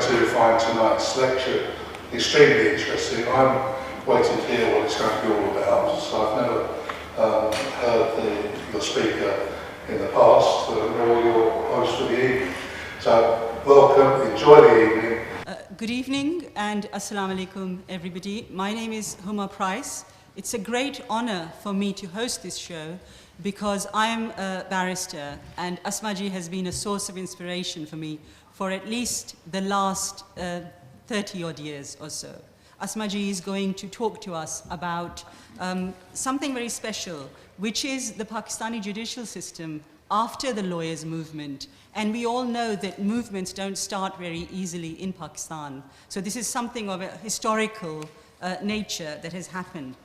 going to find tonight's lecture extremely interesting. I'm waiting to hear what it's going to be all about. So I've never heard your speaker in the past, nor your host for the evening. So welcome, enjoy the evening. Good evening and assalamu alaikum everybody. My name is Huma Price. It's a great honor for me to host this show because I am a barrister and Asma ji has been a source of inspiration for me for at least the last 30 odd years or so. Asma ji is going to talk to us about something very special, which is the Pakistani judicial system after the lawyers' movement. And we all know that movements don't start very easily in Pakistan. So this is something of a historical nature that has happened.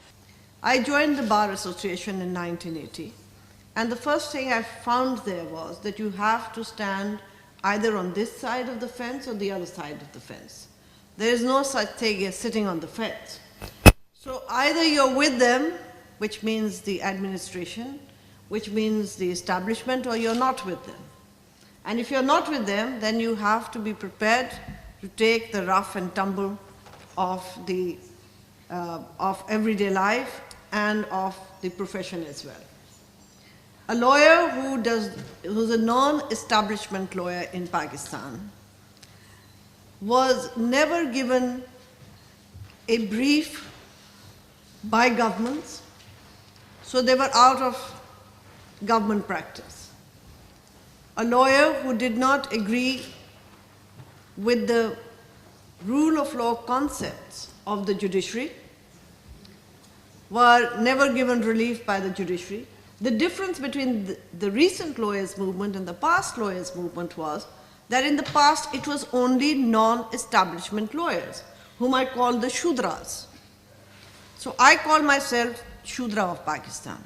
I joined the Bar Association in 1980. And the first thing I found there was that you have to stand either on this side of the fence or the other side of the fence. There is no such thing as sitting on the fence. So either you're with them, which means the administration, which means the establishment, or you're not with them. And if you're not with them, then you have to be prepared to take the rough and tumble of everyday life and of the profession as well. A lawyer who's a non-establishment lawyer in Pakistan was never given a brief by governments, so they were out of government practice. A lawyer who did not agree with the rule of law concepts of the judiciary were never given relief by the judiciary. The difference between the recent lawyers' movement and the past lawyers' movement was that in the past it was only non-establishment lawyers, whom I call the Shudras. So I call myself Shudra of Pakistan.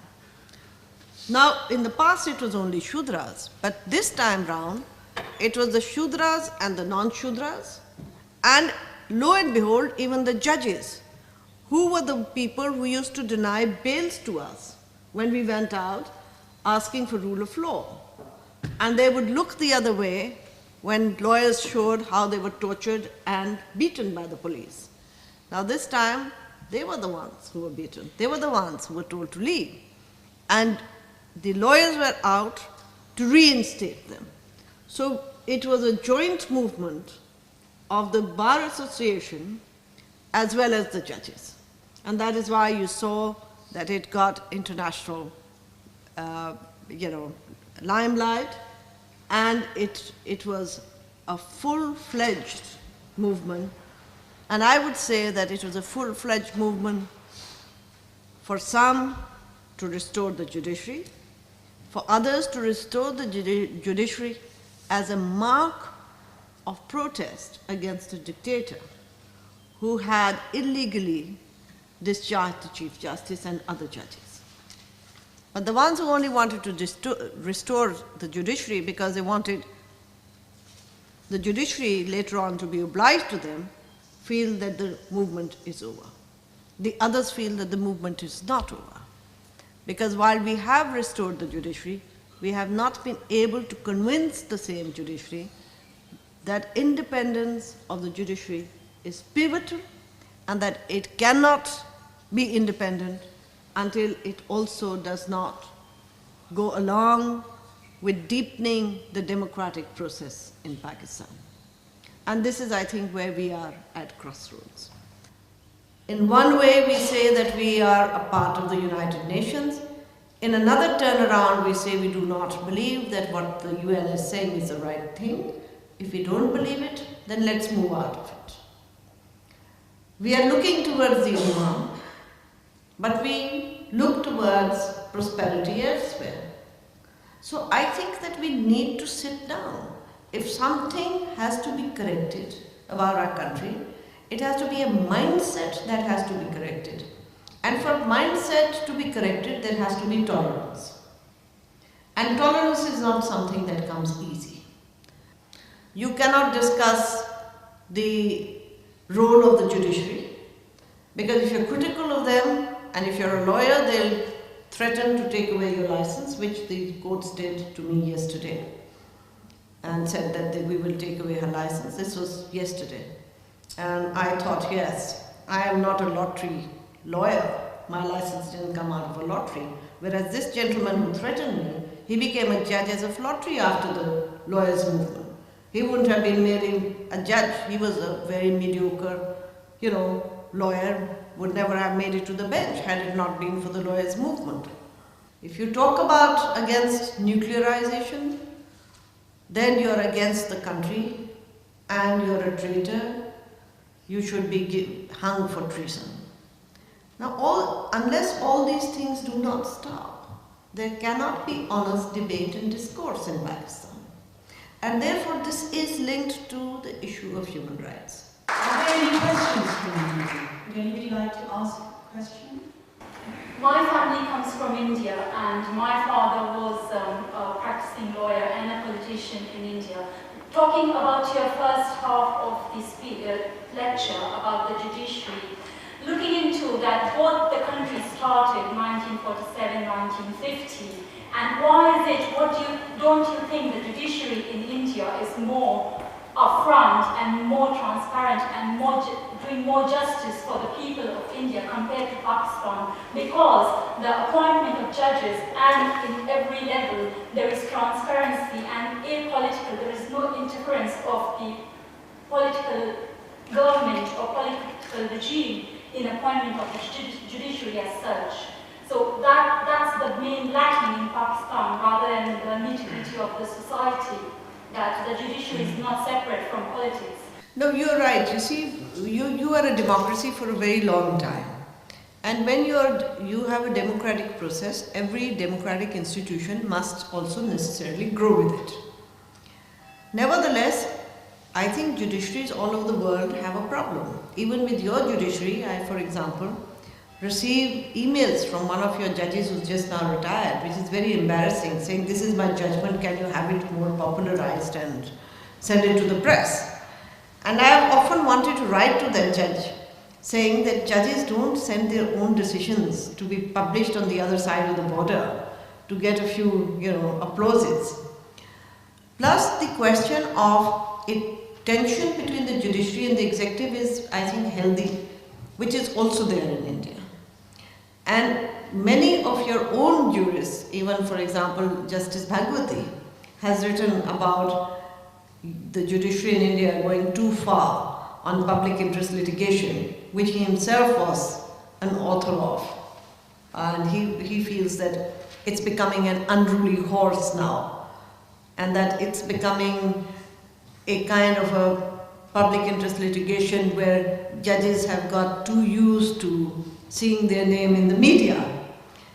Now, in the past it was only Shudras, but this time round it was the Shudras and the non-Shudras, and lo and behold, even the judges, who were the people who used to deny bails to us when we went out asking for rule of law. And they would look the other way when lawyers showed how they were tortured and beaten by the police. Now this time, they were the ones who were beaten. They were the ones who were told to leave. And the lawyers were out to reinstate them. So it was a joint movement of the Bar Association as well as the judges. And that is why you saw that it got international limelight, and it was a full-fledged movement. And I would say that it was a full-fledged movement for some to restore the judiciary, for others to restore the judiciary as a mark of protest against a dictator who had illegally discharged the Chief Justice and other judges. But the ones who only wanted to restore the judiciary because they wanted the judiciary later on to be obliged to them, feel that the movement is over. The others feel that the movement is not over. Because while we have restored the judiciary, we have not been able to convince the same judiciary that independence of the judiciary is pivotal and that it cannot be independent until it also does not go along with deepening the democratic process in Pakistan. And this is, I think, where we are at crossroads. In one way, we say that we are a part of the United Nations. In another turnaround, we say we do not believe that what the UN is saying is the right thing. If we don't believe it, then let's move out of it. We are looking towards the Ummah, but we look towards prosperity elsewhere. So I think that we need to sit down. If something has to be corrected about our country, it has to be a mindset that has to be corrected. And for mindset to be corrected, there has to be tolerance. And tolerance is not something that comes easy. You cannot discuss the role of the judiciary, because if you're critical of them, and if you're a lawyer, they'll threaten to take away your license, which the courts did to me yesterday. and said that we will take away her license. This was yesterday. And I thought, yes, I am not a lottery lawyer. My license didn't come out of a lottery. Whereas this gentleman who threatened me, he became a judge as of lottery after the lawyers' movement. He wouldn't have been made a judge. He was a very mediocre, lawyer, would never have made it to the bench had it not been for the lawyers' movement. If you talk about against nuclearization, then you're against the country and you're a traitor. You should be hung for treason. Now, unless all these things do not stop, there cannot be honest debate and discourse in Pakistan. And therefore, this is linked to the issue of human rights. Are there any questions from you? Would anybody like to ask a question? My family comes from India, and my father was a practicing lawyer and a politician in India. Talking about your first half of this lecture about the judiciary, looking into that both the countries started 1947, 1950, and why is it, don't you think the judiciary in India is more upfront and more transparent and doing more justice for the people of India compared to Pakistan? Because the appointment of judges and in every level there is transparency and apolitical, there is no interference of the political government or political regime in appointment of the judiciary as such. So that's the main lacking in Pakistan, rather than the nitty-gritty of the society, that the judiciary is not separate from politics. No, you're right. You see, you are a democracy for a very long time. And when you have a democratic process, every democratic institution must also necessarily grow with it. Nevertheless, I think judiciaries all over the world have a problem. Even with your judiciary, I, for example, receive emails from one of your judges who's just now retired, which is very embarrassing, saying, this is my judgment, can you have it more popularized and send it to the press? And I have often wanted to write to that judge, saying that judges don't send their own decisions to be published on the other side of the border to get a few, applauses. Plus, the question of tension between the judiciary and the executive is, I think, healthy, which is also there in India. And many of your own jurists, even for example, Justice Bhagwati, has written about the judiciary in India going too far on public interest litigation, which he himself was an author of. And he feels that it's becoming an unruly horse now, and that it's becoming a kind of a public interest litigation where judges have got too used to seeing their name in the media.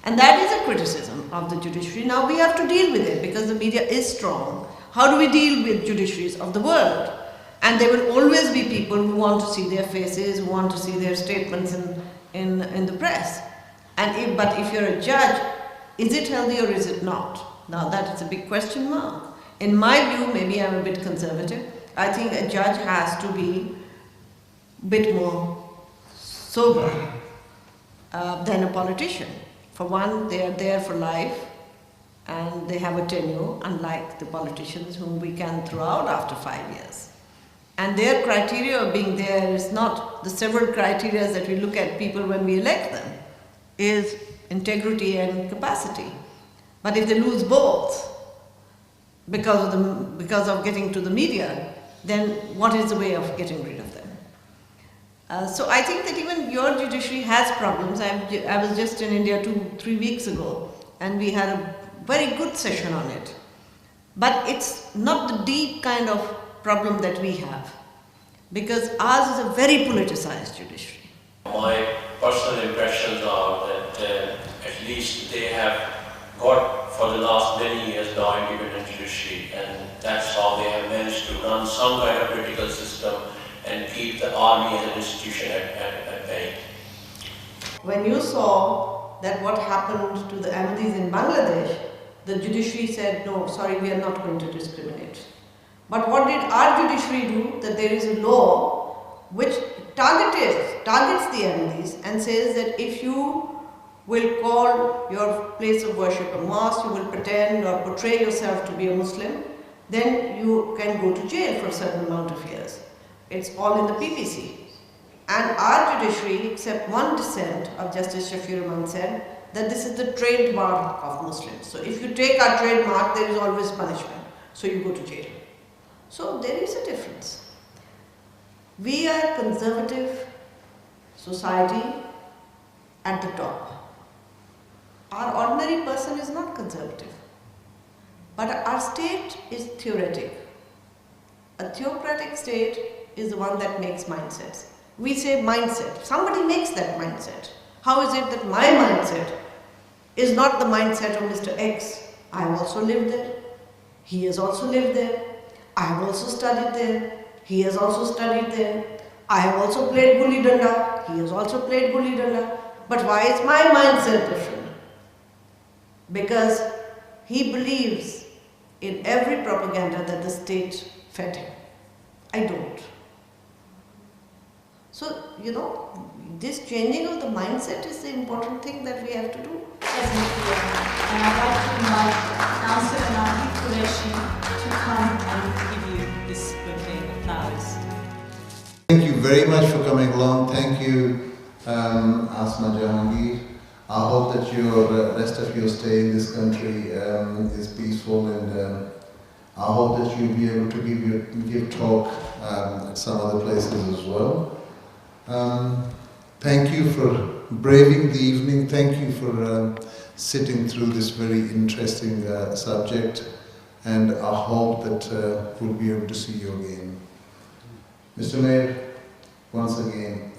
And that is a criticism of the judiciary. Now we have to deal with it because the media is strong. How do we deal with judiciaries of the world? And there will always be people who want to see their faces, who want to see their statements in the press. But if you're a judge, is it healthy or is it not? Now that is a big question mark. In my view, maybe I'm a bit conservative, I think a judge has to be a bit more sober than a politician. For one, they are there for life and they have a tenure, unlike the politicians whom we can throw out after 5 years. And their criteria of being there is not the several criteria that we look at people when we elect them, is integrity and capacity. But if they lose both because of getting to the media, then what is the way of getting rid of them? So I think that even your judiciary has problems. I was just in India 2-3 weeks ago, and we had a very good session on it. But it's not the deep kind of problem that we have, because ours is a very politicized judiciary. My personal impressions are that at least they have got for the last many years now independent judiciary, and that's how they have managed to run some kind of political system and keep the army as an institution at bay. When you saw that what happened to the Ahmadis in Bangladesh, the judiciary said, no, sorry, we are not going to discriminate. But what did our judiciary do? That there is a law which targets the Ahmadis and says that if you will call your place of worship a mosque, you will pretend or portray yourself to be a Muslim, then you can go to jail for a certain amount of years. It's all in the PPC. And our judiciary, except one dissent of Justice Shafi Rahman, said that this is the trademark of Muslims. So if you take our trademark, there is always punishment. So you go to jail. So there is a difference. We are conservative society at the top. Our ordinary person is not conservative. But our state is theoretic. A theocratic state is the one that makes mindsets. We say mindset. Somebody makes that mindset. How is it that my mindset is not the mindset of Mr. X? I have also lived there. He has also lived there. I have also studied there. He has also studied there. I have also played gulli danda. He has also played gulli danda. But why is my mindset different? Because he believes in every propaganda that the state fed him. I don't. So, you know, this changing of the mindset is the important thing that we have to do. Definitely. And I'd like to invite Councillor Naki Qureshi to come and give you this birthday applause. Thank you very much for coming along. Thank you, Asma, Jahangir. I hope that your rest of your stay in this country is peaceful, and I hope that you'll be able to give talk at some other places as well. Thank you for braving the evening. Thank you for sitting through this very interesting subject, and I hope that we'll be able to see you again. Mr. Mayor, once again,